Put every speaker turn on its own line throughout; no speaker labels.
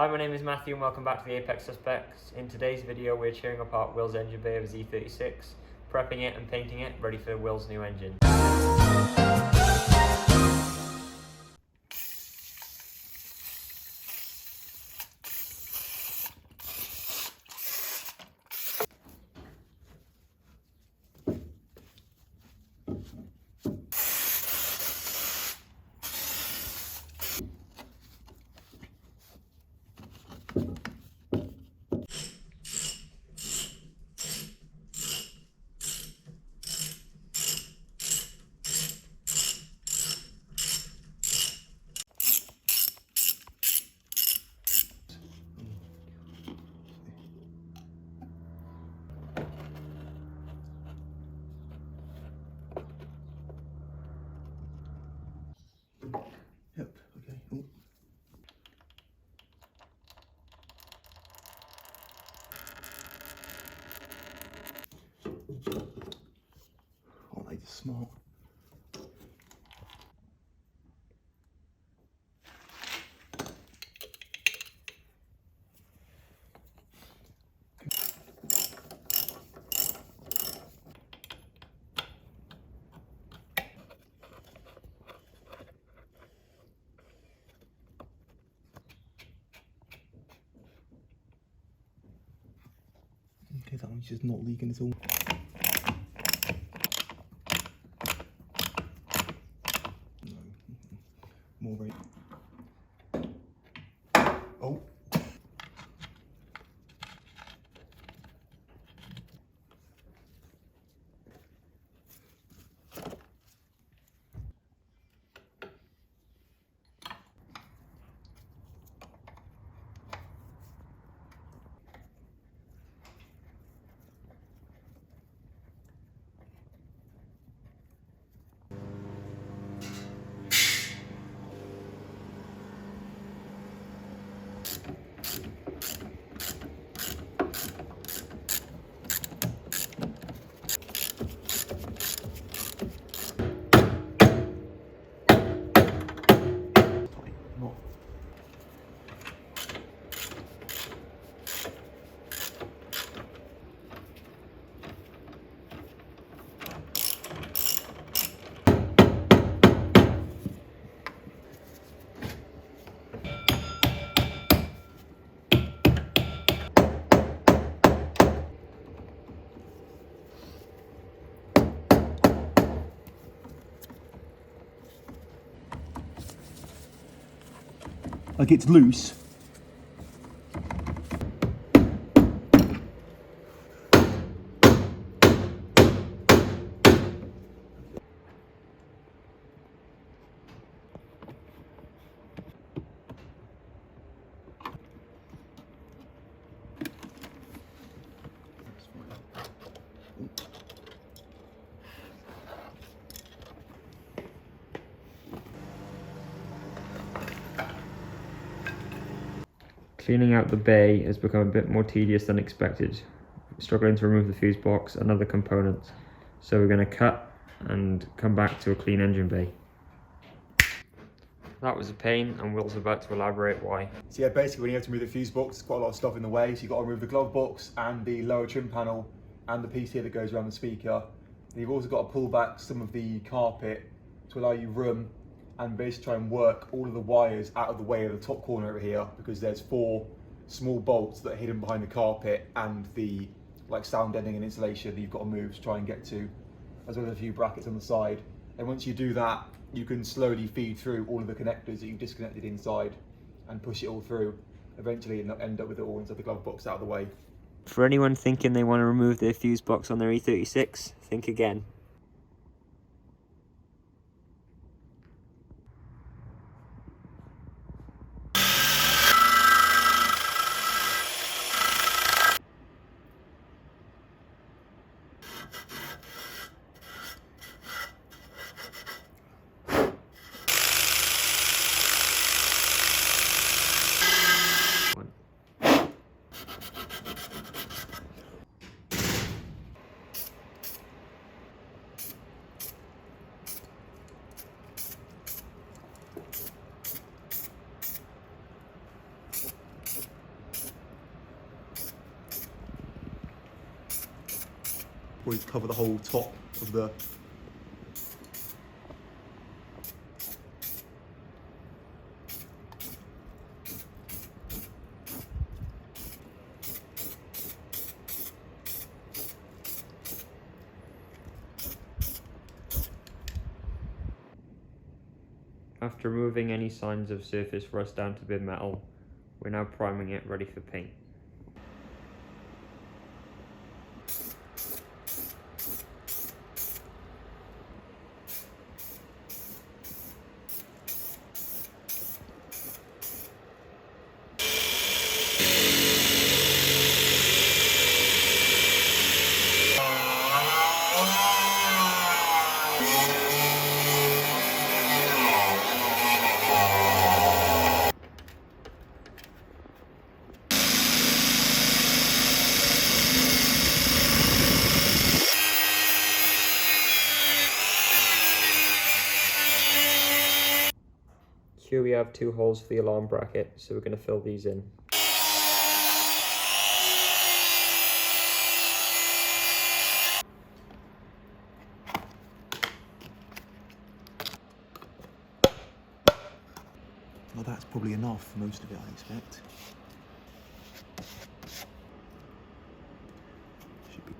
Hi, my name is Matthew and welcome back to the Apex Suspects. In today's video we're tearing apart Wills engine bay of his E36, prepping it and painting it, ready for Wills' new engine.
Yep, okay. Ooh. Oh, they just smart. Okay, that one's just not leaking at all. No. More rate. Oh. Like it's loose.
Cleaning out the bay has become a bit more tedious than expected, struggling to remove the fuse box and other components, so we're going to cut and come back to a clean engine bay. That was a pain and Will's about to elaborate why.
So yeah, basically when you have to remove the fuse box, there's quite a lot of stuff in the way, so you've got to remove the glove box and the lower trim panel and the piece here that goes around the speaker. And you've also got to pull back some of the carpet to allow you room and basically try and work all of the wires out of the way of the top corner over here, because there's 4 small bolts that are hidden behind the carpet and the sound deadening and insulation that you've got to move to try and get to, as well as a few brackets on the side. And once you do that, you can slowly feed through all of the connectors that you've disconnected inside and push it all through. Eventually you'll end up with it all inside the glove box out of the way.
For anyone thinking they want to remove their fuse box on their E36, think again.
probably cover the whole top of the
After removing any signs of surface rust down to bare metal, we're now priming it ready for paint. Here we have 2 holes for the alarm bracket, so we're going to fill these in.
well, that's probably enough for most of it, I expect. Should be.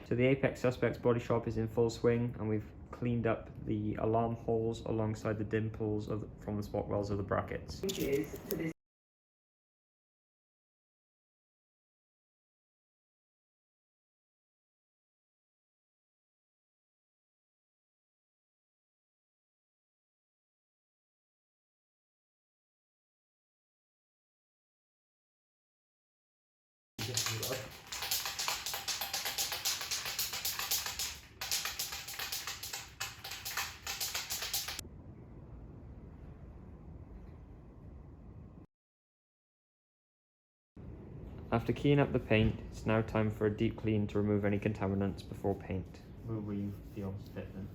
So the Apex Suspects body shop is in full swing, and we've cleaned up the alarm holes alongside the dimples from the spot wells of the brackets. After keying up the paint, it's now time for a deep clean to remove any contaminants before paint. We'll leave the on spit then.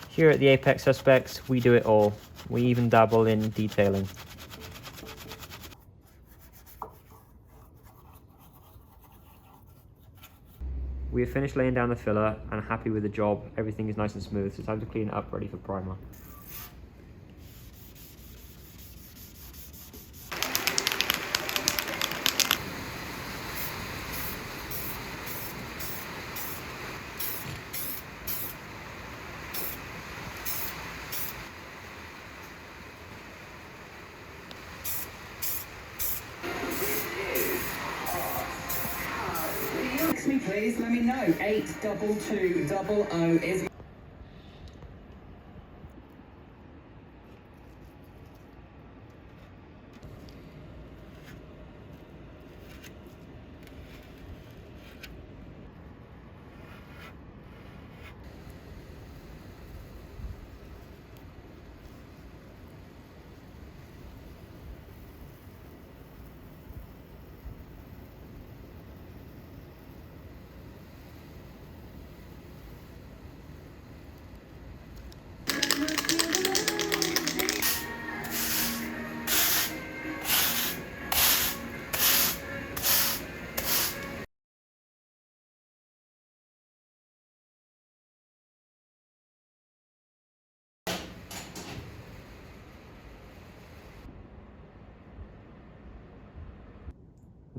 Here at the Apex Suspects, we do it all. We even dabble in detailing. We have finished laying down the filler and are happy with the job. Everything is nice and smooth, so it's time to clean it up, ready for primer.
Me please, let me know. 82200 is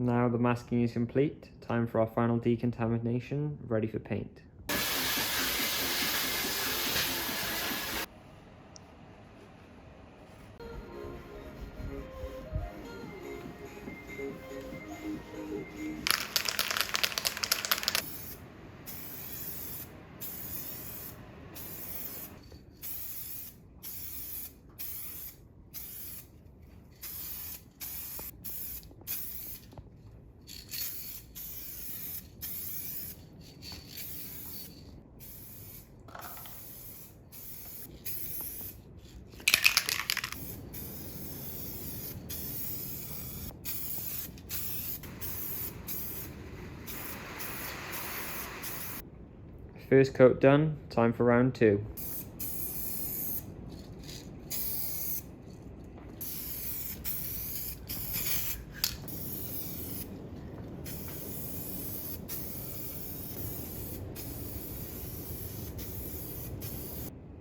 Now the masking is complete, time for our final decontamination, ready for paint. First coat done, time for round 2.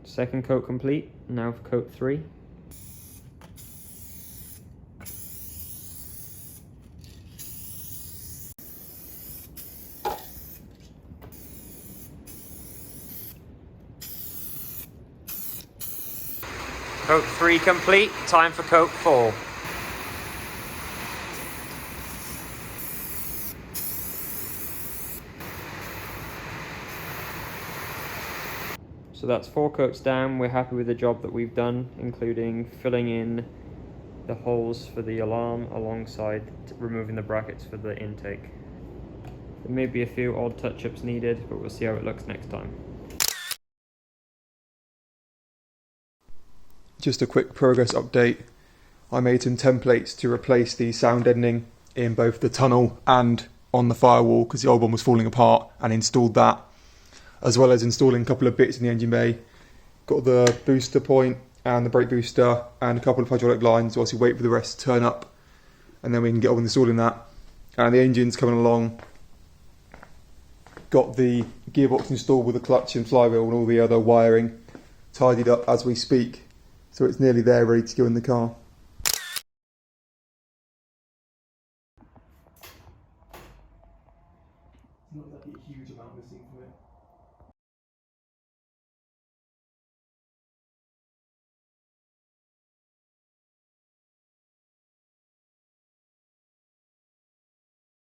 Second coat complete, now for coat 3. Coat 3 complete, time for coat 4. So that's 4 coats down. We're happy with the job that we've done, including filling in the holes for the alarm alongside removing the brackets for the intake. There may be a few odd touch-ups needed, but we'll see how it looks next time.
Just a quick progress update. I made some templates to replace the sound deadening in both the tunnel and on the firewall because the old one was falling apart, and installed that, as well as installing a couple of bits in the engine bay. Got the booster point and the brake booster and a couple of hydraulic lines whilst we wait for the rest to turn up, and then we can get on with installing that. And the engine's coming along. Got the gearbox installed with the clutch and flywheel and all the other wiring tidied up as we speak. So it's nearly there, ready to go in the car. Not exactly a huge amount missing from it.